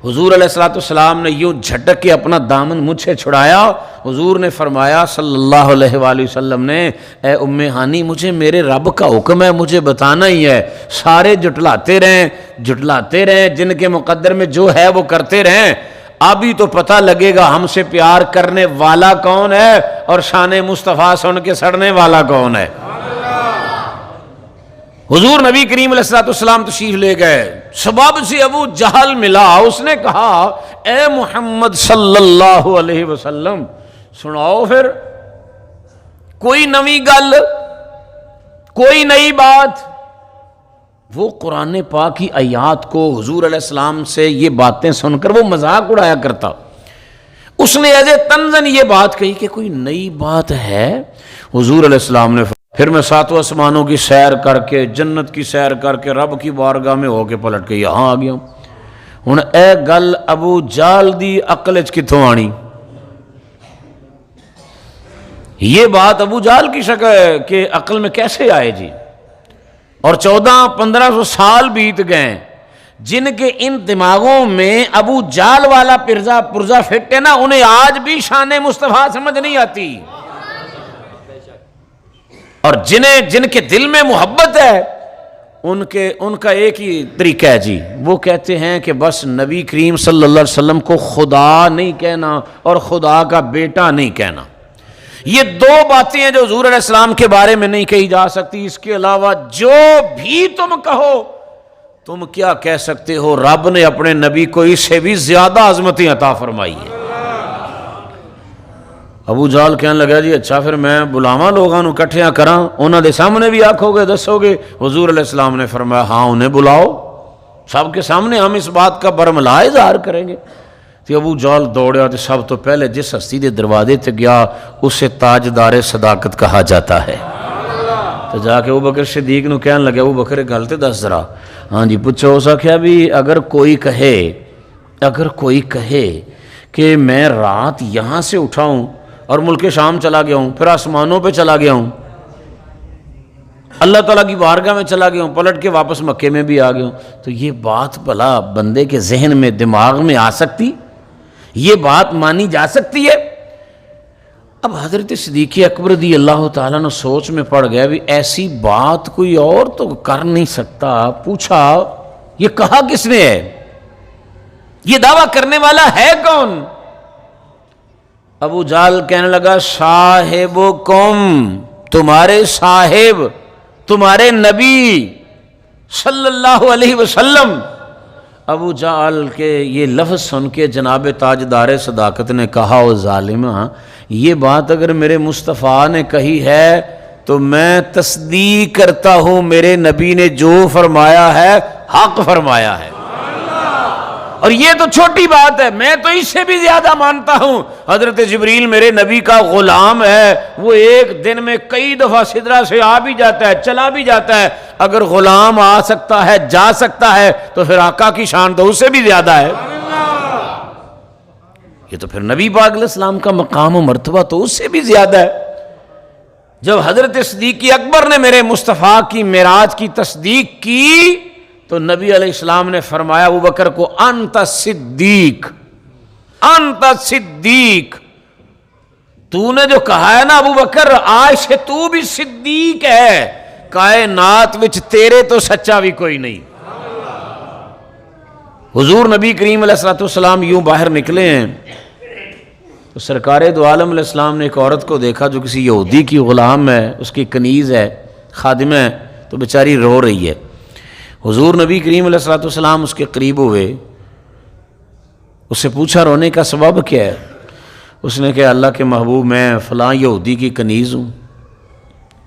حضور علیہ السلام نے یوں جھٹک کے اپنا دامن مجھ سے چھڑایا. حضور نے فرمایا صلی اللہ علیہ وآلہ وسلم نے اے ام ہانی مجھے میرے رب کا حکم ہے، مجھے بتانا ہی ہے. سارے جھٹلاتے رہیں، جن کے مقدر میں جو ہے وہ کرتے رہیں، ابھی تو پتہ لگے گا ہم سے پیار کرنے والا کون ہے اور شان مصطفیٰ سن کے سڑنے والا کون ہے. حضور نبی کریم علیہ السلام تشریف لے گئے. سبب سے ابو جہل ملا، اس نے کہا اے محمد صلی اللہ علیہ وسلم سناؤ پھر کوئی نئی گل، کوئی نئی بات. وہ قرآن پاک کی آیات کو حضور علیہ السلام سے یہ باتیں سن کر وہ مذاق اڑایا کرتا. اس نے ایسے تنزن یہ بات کہی کہ کوئی نئی بات ہے. حضور علیہ السلام نے پھر میں 7 آسمانوں کی سیر کر کے، جنت کی سیر کر کے، رب کی بارگاہ میں ہو کے پلٹ کے یہاں آ گیا ہوں. اے گل ابو جال دی عقل وچ کتھوں آنی؟ یہ بات ابو جہل کی شکل کے عقل میں کیسے آئے جی؟ اور 1400-1500 سال بیت گئے جن کے ان دماغوں میں ابو جہل والا پرزا فٹ ہے نا، انہیں آج بھی شان مصطفیٰ سمجھ نہیں آتی، اور جن کے دل میں محبت ہے ان کا ایک ہی طریقہ ہے جی، وہ کہتے ہیں کہ بس نبی کریم صلی اللہ علیہ وسلم کو خدا نہیں کہنا اور خدا کا بیٹا نہیں کہنا۔ یہ دو باتیں ہیں جو حضور علیہ السلام کے بارے میں نہیں کہی جا سکتی، اس کے علاوہ جو بھی تم کہو، تم کیا کہہ سکتے ہو؟ رب نے اپنے نبی کو اس سے بھی زیادہ عظمتیں عطا فرمائی ہے۔ ابو جہل کہنے لگا جی اچھا پھر میں بلاواں لوگاں نو کٹھیاں کراں، انہاں دے سامنے بھی آکھو گے دسو گے؟ حضور علیہ السلام نے فرمایا ہاں انہیں بلاؤ، سب کے سامنے ہم اس بات کا برملا اظہار کریں گے۔ تو ابو جہل دوڑیا تو سب تو پہلے جس ہستی دے دروازے تے گیا اسے تاجدار صداقت کہا جاتا ہے۔ تو جا کے ابو بکر صدیق نو کہنے لگا ابو بکر گل تے دس ذرا۔ ہاں جی پوچھو، اس آخیا بھی اگر کوئی کہے کہ میں رات یہاں سے اٹھاؤں اور ملک شام چلا گیا ہوں، پھر آسمانوں پہ چلا گیا ہوں، اللہ تعالیٰ کی بارگاہ میں چلا گیا ہوں، پلٹ کے واپس مکے میں بھی آ گیا ہوں، تو یہ بات بھلا بندے کے ذہن میں دماغ میں آ سکتی؟ یہ بات مانی جا سکتی ہے؟ اب حضرت صدیق اکبر رضی اللہ تعالیٰ نے سوچ میں پڑ گیا بھی ایسی بات کوئی اور تو کر نہیں سکتا۔ پوچھا یہ کہا کس نے ہے؟ یہ دعویٰ کرنے والا ہے کون؟ ابو جہل کہنے لگا صاحبکم، تمہارے صاحب، تمہارے نبی صلی اللہ علیہ وسلم۔ ابو جہل کے یہ لفظ سن کے جناب تاجدار صداقت نے کہا او ظالمہ، یہ بات اگر میرے مصطفیٰ نے کہی ہے تو میں تصدیق کرتا ہوں، میرے نبی نے جو فرمایا ہے حق فرمایا ہے، اور یہ تو چھوٹی بات ہے، میں تو اس سے بھی زیادہ مانتا ہوں۔ حضرت جبریل میرے نبی کا غلام ہے، وہ ایک دن میں کئی دفعہ سدرہ سے آ بھی جاتا ہے، چلا بھی جاتا ہے، اگر غلام آ سکتا ہے جا سکتا ہے تو پھر آقا کی شان تو اس سے بھی زیادہ ہے۔ یہ تو پھر نبی پاک علیہ السلام کا مقام و مرتبہ تو اس سے بھی زیادہ ہے۔ جب حضرت صدیق اکبر نے میرے مصطفیٰ کی معراج کی تصدیق کی تو نبی علیہ السلام نے فرمایا ابو بکر کو انت صدیق، انت صدیق، تو نے جو کہا ہے نا ابو بکر آج سے تو بھی صدیق ہے، کائنات وچ تیرے تو سچا بھی کوئی نہیں۔ حضور نبی کریم علیہ السلام یوں باہر نکلے ہیں تو سرکار دو عالم علیہ السلام نے ایک عورت کو دیکھا جو کسی یہودی کی غلام ہے، اس کی کنیز ہے، خادمہ ہے، تو بیچاری رو رہی ہے۔ حضور نبی کریم علیہ السلام اس کے قریب ہوئے، اس سے پوچھا رونے کا سبب کیا ہے؟ اس نے کہا اللہ کے محبوب میں فلاں یہودی کی کنیز ہوں،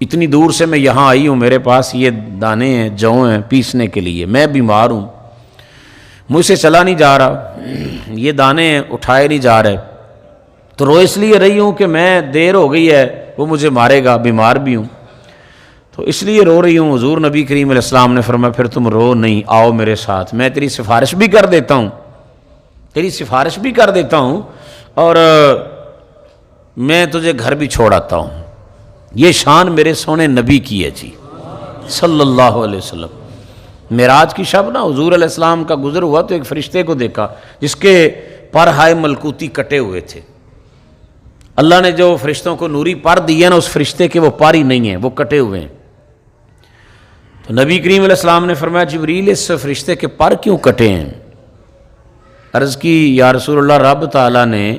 اتنی دور سے میں یہاں آئی ہوں، میرے پاس یہ دانے ہیں، جو ہیں پیسنے کے لیے، میں بیمار ہوں، مجھ سے چلا نہیں جا رہا، یہ دانے اٹھائے نہیں جا رہے، تو رو اس لیے رہی ہوں کہ میں دیر ہو گئی ہے، وہ مجھے مارے گا، بیمار بھی ہوں، تو اس لیے رو رہی ہوں۔ حضور نبی کریم علیہ السلام نے فرمایا پھر تم رو نہیں، آؤ میرے ساتھ، میں تیری سفارش بھی کر دیتا ہوں، تیری سفارش بھی کر دیتا ہوں، اور میں تجھے گھر بھی چھوڑ آتا ہوں۔ یہ شان میرے سونے نبی کی ہے جی صلی اللہ علیہ وسلم۔ معراج کی شب نا حضور علیہ السلام کا گزر ہوا تو ایک فرشتے کو دیکھا جس کے پر ہائے ملکوتی کٹے ہوئے تھے۔ اللہ نے جو فرشتوں کو نوری پر دیا نا، اس فرشتے کے وہ پر ہی نہیں ہیں، وہ کٹے ہوئے ہیں۔ تو نبی کریم علیہ السلام نے فرمایا جبریل اس فرشتے کے پر کیوں کٹے ہیں؟ عرض کی یا رسول اللہ رب تعالیٰ نے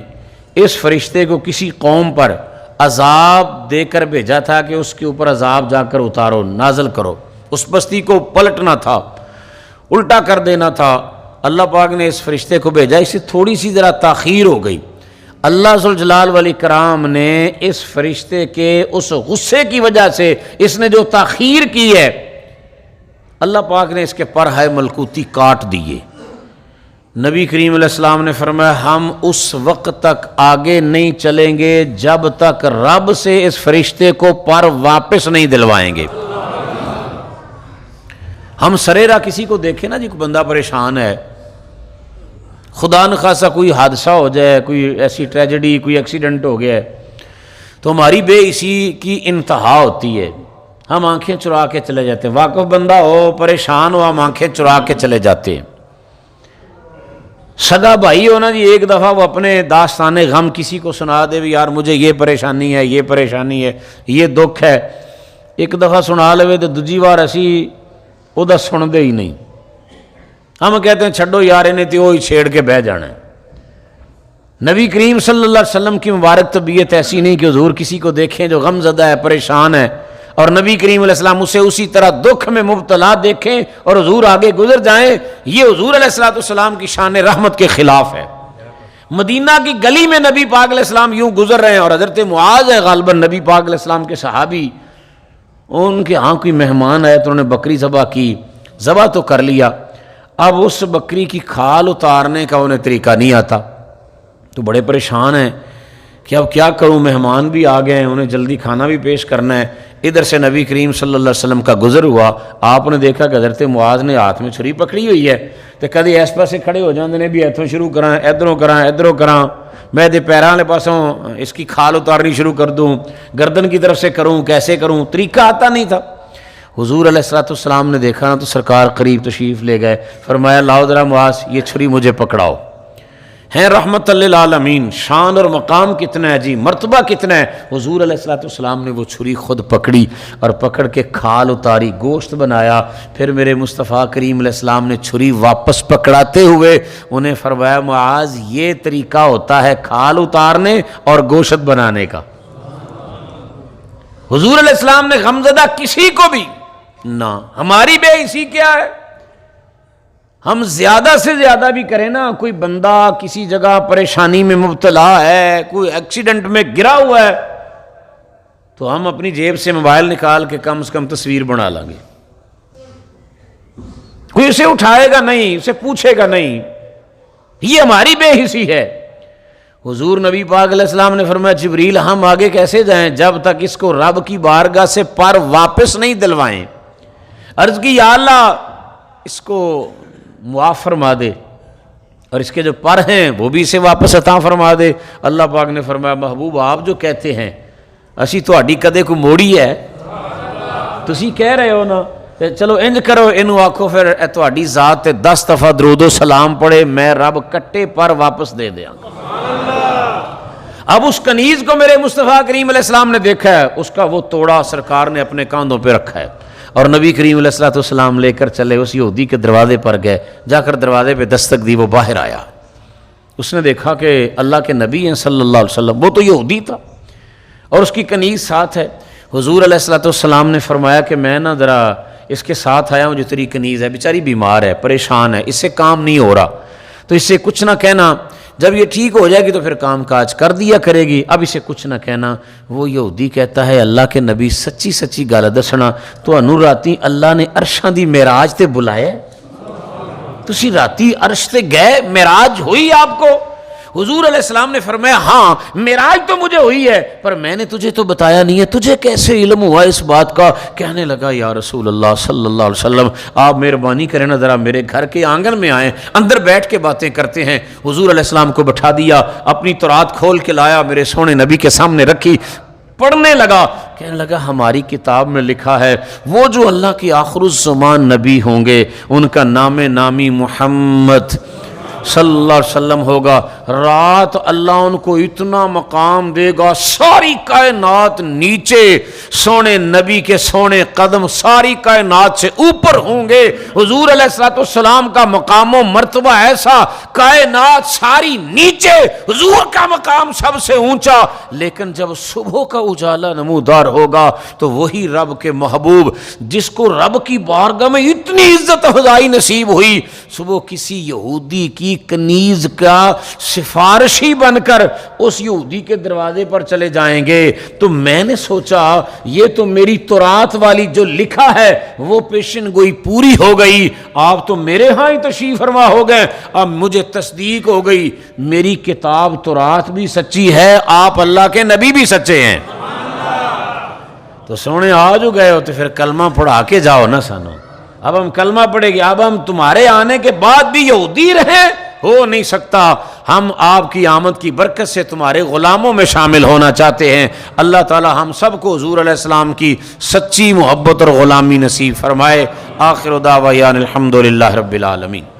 اس فرشتے کو کسی قوم پر عذاب دے کر بھیجا تھا کہ اس کے اوپر عذاب جا کر اتارو، نازل کرو، اس بستی کو پلٹنا تھا، الٹا کر دینا تھا۔ اللہ پاک نے اس فرشتے کو بھیجا، اس سے تھوڑی سی ذرا تاخیر ہو گئی۔ اللہ ذوالجلال والاکرام نے اس فرشتے کے اس غصے کی وجہ سے اس نے جو تاخیر کی ہے، اللہ پاک نے اس کے پر ہائے ملکوتی کاٹ دیے۔ نبی کریم علیہ السلام نے فرمایا ہم اس وقت تک آگے نہیں چلیں گے جب تک رب سے اس فرشتے کو پر واپس نہیں دلوائیں گے۔ ہم سریرا کسی کو دیکھیں نا جی، کوئی بندہ پریشان ہے، خدا نخواستہ کوئی حادثہ ہو جائے، کوئی ایسی ٹریجڈی، کوئی ایکسیڈنٹ ہو گیا ہے، تو ہماری بے اسی کی انتہا ہوتی ہے، ہم آنکھیں چرا کے چلے جاتے ہیں، واقف بندہ ہو پریشان ہو ہم آنکھیں چرا کے چلے جاتے ہیں۔ سگا بھائی ہونا جی، ایک دفعہ وہ اپنے داستان غم کسی کو سنا دے بھی یار مجھے یہ پریشانی ہے، یہ پریشانی ہے، یہ دکھ ہے، ایک دفعہ سنا لے تو دوجی بار اسی وہ سن دے ہی نہیں، ہم کہتے ہیں چھڈو یار انہیں تو وہی چھیڑ کے بہ جانا ہے۔ نبی کریم صلی اللہ علیہ وسلم کی مبارک طبیعت ایسی نہیں کہ حضور کسی کو دیکھیں جو غم زدہ ہے، پریشان ہے، اور نبی کریم علیہ السلام اسے اسی طرح دکھ میں مبتلا دیکھیں اور حضور آگے گزر جائیں، یہ حضور علیہ السلام کی شان رحمت کے خلاف ہے۔ مدینہ کی گلی میں نبی پاک علیہ السلام یوں گزر رہے ہیں اور حضرت معاذ ہے غالباً نبی پاک علیہ السلام کے صحابی، ان کے ہاں کوئی مہمان آئے تو انہوں نے بکری ذبح کی، ذبح تو کر لیا، اب اس بکری کی کھال اتارنے کا انہیں طریقہ نہیں آتا، تو بڑے پریشان ہیں کہ اب کیا کروں، مہمان بھی آ گئے ہیں، انہیں جلدی کھانا بھی پیش کرنا ہے۔ ادھر سے نبی کریم صلی اللہ علیہ وسلم کا گزر ہوا، آپ نے دیکھا کہ حضرت معاذ نے ہاتھ میں چھری پکڑی ہوئی ہے، تو کدی اس پاسے کھڑے ہو جاندے نے بھی اتوں شروع کراں، ادھروں کراں، میں دے پیراں والے پاسوں اس کی کھال اتارنی شروع کر دوں، گردن کی طرف سے کروں، کیسے کروں، طریقہ آتا نہیں تھا۔ حضور علیہ السلام نے دیکھا نا تو سرکار قریب تشریف لے گئے، فرمایا لاؤ ذرا معاذ یہ چھری مجھے پکڑاؤ۔ ہیں رحمت للعالمین، شان اور مقام کتنا ہے جی، مرتبہ کتنا ہے۔ حضور علیہ السلام نے وہ چھری خود پکڑی اور پکڑ کے کھال اتاری، گوشت بنایا، پھر میرے مصطفیٰ کریم علیہ السلام نے چھری واپس پکڑاتے ہوئے انہیں فرمایا معاذ یہ طریقہ ہوتا ہے کھال اتارنے اور گوشت بنانے کا۔ حضور علیہ السلام نے غمزدہ کسی کو بھی نہ، ہماری بے حسی کیا ہے، ہم زیادہ سے زیادہ بھی کریں نا، کوئی بندہ کسی جگہ پریشانی میں مبتلا ہے، کوئی ایکسیڈنٹ میں گرا ہوا ہے، تو ہم اپنی جیب سے موبائل نکال کے کم سے کم تصویر بنا لیں گے، کوئی اسے اٹھائے گا نہیں، اسے پوچھے گا نہیں، یہ ہماری بے حسی ہے۔ حضور نبی پاک علیہ السلام نے فرمایا جبریل ہم آگے کیسے جائیں جب تک اس کو رب کی بارگاہ سے پر واپس نہیں دلوائیں۔ عرض کی یا اللہ اس کو معاف فرما دے اور اس کے جو پر ہیں وہ بھی اسے واپس عطا فرما دے۔ اللہ پاک نے فرمایا محبوب آپ جو کہتے ہیں اسی تہاڈی کدے کو موڑی ہے، تسی کہہ رہے ہو نا، چلو انج کرو اینو آکھو پھر اے تہاڈی ذات تے 10 دفعہ درود و سلام پڑھے میں رب کٹے پر واپس دے دیاں گا۔ اب اس کنیز کو میرے مصطفیٰ کریم علیہ السلام نے دیکھا ہے، اس کا وہ توڑا سرکار نے اپنے کاندھوں پہ رکھا ہے اور نبی کریم علیہ السلام لے کر چلے، اس یہودی کے دروازے پر گئے، جا کر دروازے پہ دستک دی، وہ باہر آیا، اس نے دیکھا کہ اللہ کے نبی ہیں صلی اللہ علیہ وسلم، وہ تو یہودی تھا اور اس کی کنیز ساتھ ہے۔ حضور علیہ السلام نے فرمایا کہ میں نا ذرا اس کے ساتھ آیا ہوں جو تیری کنیز ہے، بیچاری بیمار ہے، پریشان ہے، اس سے کام نہیں ہو رہا، تو اس سے کچھ نہ کہنا، جب یہ ٹھیک ہو جائے گی تو پھر کام کاج کر دیا کرے گی، اب اسے کچھ نہ کہنا۔ وہ یہودی کہتا ہے اللہ کے نبی سچی سچی گل دسنا، تو راتی اللہ نے عرشاں دی معراج تے بلایا، تسی راتی عرش تے گئے، معراج ہوئی آپ کو؟ حضور علیہ السلام نے فرمایا ہاں معراج تو مجھے ہوئی ہے، پر میں نے تجھے تو بتایا نہیں ہے، تجھے کیسے علم ہوا اس بات کا؟ کہنے لگا یا رسول اللہ صلی اللہ علیہ وسلم آپ مہربانی کریں نا ذرا میرے گھر کے آنگن میں آئیں، اندر بیٹھ کے باتیں کرتے ہیں۔ حضور علیہ السلام کو بٹھا دیا، اپنی تورات کھول کے لایا، میرے سونے نبی کے سامنے رکھی، پڑھنے لگا، کہنے لگا ہماری کتاب میں لکھا ہے وہ جو اللہ کے آخر الزمان نبی ہوں گے ان کا نام نامی محمد صلی اللہ علیہ وسلم ہوگا، رات اللہ ان کو اتنا مقام دے گا، ساری کائنات نیچے سونے نبی کے سونے قدم ساری کائنات سے اوپر ہوں گے۔ حضور علیہ السلام کا مقام و مرتبہ ایسا، کائنات ساری نیچے، حضور کا مقام سب سے اونچا، لیکن جب صبح کا اجالا نمودار ہوگا تو وہی رب کے محبوب جس کو رب کی بارگاہ میں اتنی عزت افزائی نصیب ہوئی، صبح کسی یہودی کی کنیز کا سفارشی بن کر اس یہودی کے دروازے پر چلے جائیں گے۔ تو میں نے سوچا یہ تو میری تورات والی جو لکھا ہے وہ پیشن گوئی پوری ہو گئی، آپ تو میرے ہاں ہی تشریف فرما ہو گئے، اب مجھے تصدیق ہو گئی میری کتاب تورات بھی سچی ہے، آپ اللہ کے نبی بھی سچے ہیں۔ تو سونے آ جو گئے ہو تو پھر کلمہ پڑھا کے جاؤ نا سانو، اب ہم کلمہ پڑھے گی، اب ہم تمہارے آنے کے بعد بھی یہودی رہیں ہو نہیں سکتا. ہم آپ کی آمد کی برکت سے تمہارے غلاموں میں شامل ہونا چاہتے ہیں. اللہ تعالی ہم سب کو حضور علیہ السلام کی سچی محبت اور غلامی نصیب فرمائے. آخر دعوانا الحمدللہ رب العالمین.